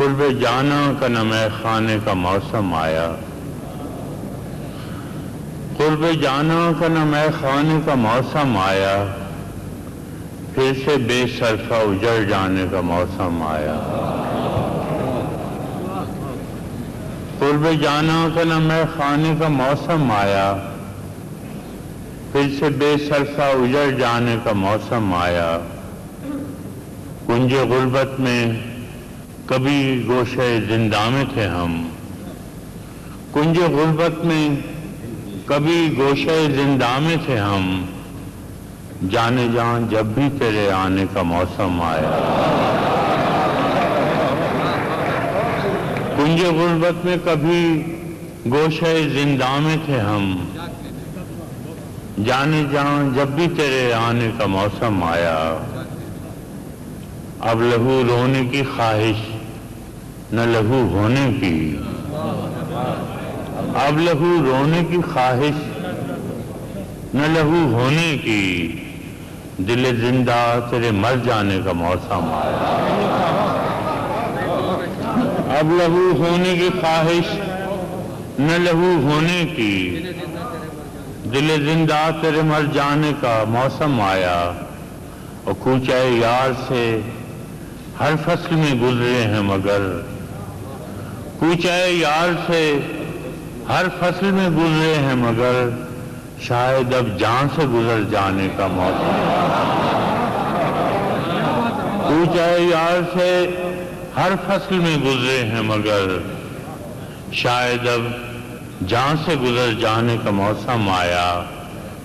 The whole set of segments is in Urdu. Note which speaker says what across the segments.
Speaker 1: قرب جانا کا نہ میں خانے کا موسم آیا، قرب جانا کا نہ میں خانے کا موسم آیا، پھر سے بے صرفہ اجڑ جانے کا موسم آیا۔ قرب جانا کا نہ میں خانے کا موسم آیا، پھر سے بے صرفہ اجڑ جانے کا موسم آیا۔ کنج غربت میں کبھی گوشے زندہ میں تھے ہم، کنج غربت میں کبھی گوشے زندہ میں تھے ہم، جانے جان جب بھی تیرے آنے کا موسم آیا۔ کنج غربت میں کبھی گوشے زندہ میں تھے ہم، جانے جان جب بھی تیرے آنے کا موسم آیا۔ اب لہو رونے کی خواہش نہ لہو ہونے کی، اب لہو رونے کی خواہش نہ لہو ہونے کی، دل زندہ تیرے مر جانے کا موسم آیا۔ اب لہو ہونے کی خواہش نہ لہو ہونے کی، دل زندہ تیرے مر جانے کا موسم آیا۔ اور کوچہ یار سے ہر فصل میں گزرے ہیں مگر، کوچہ یار سے ہر فصل میں گزرے ہیں مگر، شاید اب جان سے گزر جانے کا موسم۔ کوچہ یار سے ہر فصل میں گزرے ہیں مگر، شاید اب جان سے گزر جانے کا موسم آیا۔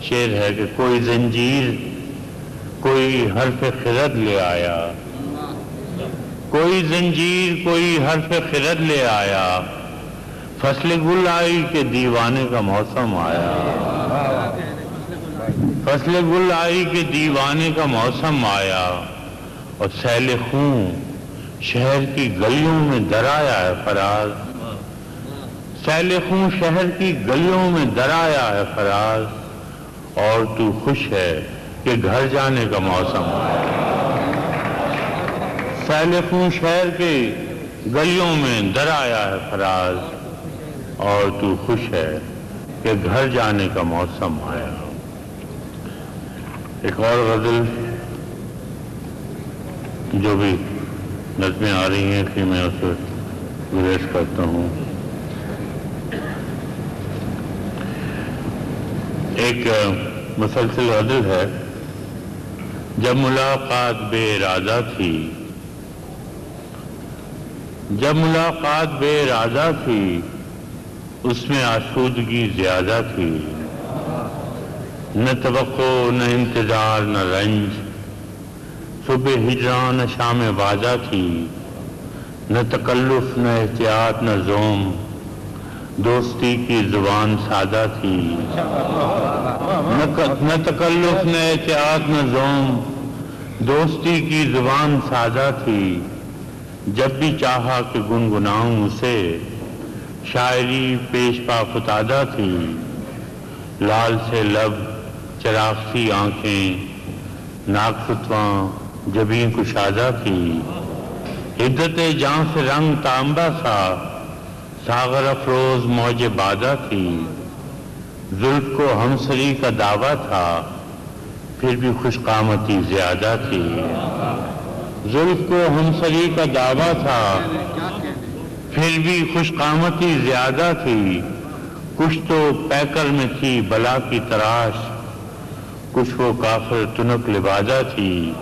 Speaker 1: شعر ہے کہ کوئی زنجیر کوئی حرف خرد لے آیا، کوئی زنجیر کوئی حرف خرد لے آیا، فصل گل آئی کہ دیوانے کا موسم آیا۔ فصل گل آئی کہ دیوانے کا موسم آیا، اور سیل خون شہر کی گلیوں میں درایا ہے فراز، سیل خون شہر کی گلیوں میں درایا ہے فراز، اور تو خوش ہے کہ گھر جانے کا موسم آیا۔ سیل خون شہر کے گلیوں میں درایا ہے فراز، اور تو خوش ہے کہ گھر جانے کا موسم آیا۔ ایک اور غزل جو بھی نظمیں آ رہی ہیں کہ میں اسے گزارش کرتا ہوں۔ ایک مسلسل غزل ہے۔ جب ملاقات بے ارادہ تھی، جب ملاقات بے ارادہ تھی، اس میں آسودگی زیادہ تھی، نہ توقع نہ انتظار نہ رنج، صبح ہجران نہ شام وعدہ تھی، نہ تکلف نہ احتیاط نہ زوم، دوستی کی زبان سادہ تھی، نہ تکلف نہ احتیاط نہ زوم، دوستی کی زبان سادہ تھی۔ جب بھی چاہا کہ گنگناؤں اسے، شاعری پیش پا فتادہ تھی، لال سے لب چراغ سی آنکھیں، ناک فتواں جبیں کشادہ تھی، حدت جاں سے رنگ تانبا سا، ساغر افروز موج بادہ تھی، زلف کو ہمسری کا دعویٰ تھا، پھر بھی خوش قامتی زیادہ تھی، زلف کو ہمسری کا دعویٰ تھا، پھر بھی خوش قامتی زیادہ تھی، کچھ تو پیکر میں تھی بلا کی تراش، کچھ وہ کافر تنک لبادہ تھی،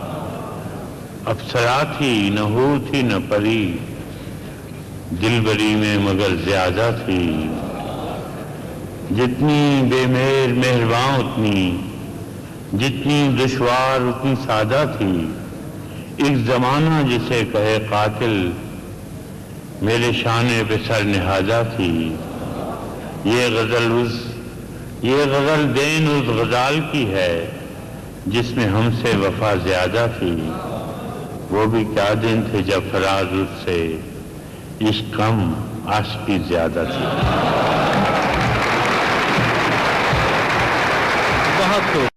Speaker 1: افسرا تھی نہ حور تھی نہ پری، دل بری میں مگر زیادہ تھی، جتنی بے مہر مہرباں اتنی، جتنی دشوار اتنی سادہ تھی، ایک زمانہ جسے کہے قاتل، میرے شانے پہ سر نہادہ تھی۔ یہ غزل دین اس غزال کی ہے جس میں ہم سے وفا زیادہ تھی، وہ بھی کیا دن تھے جب فراز اس سے عشق کم عاشقی زیادہ تھی۔ بہت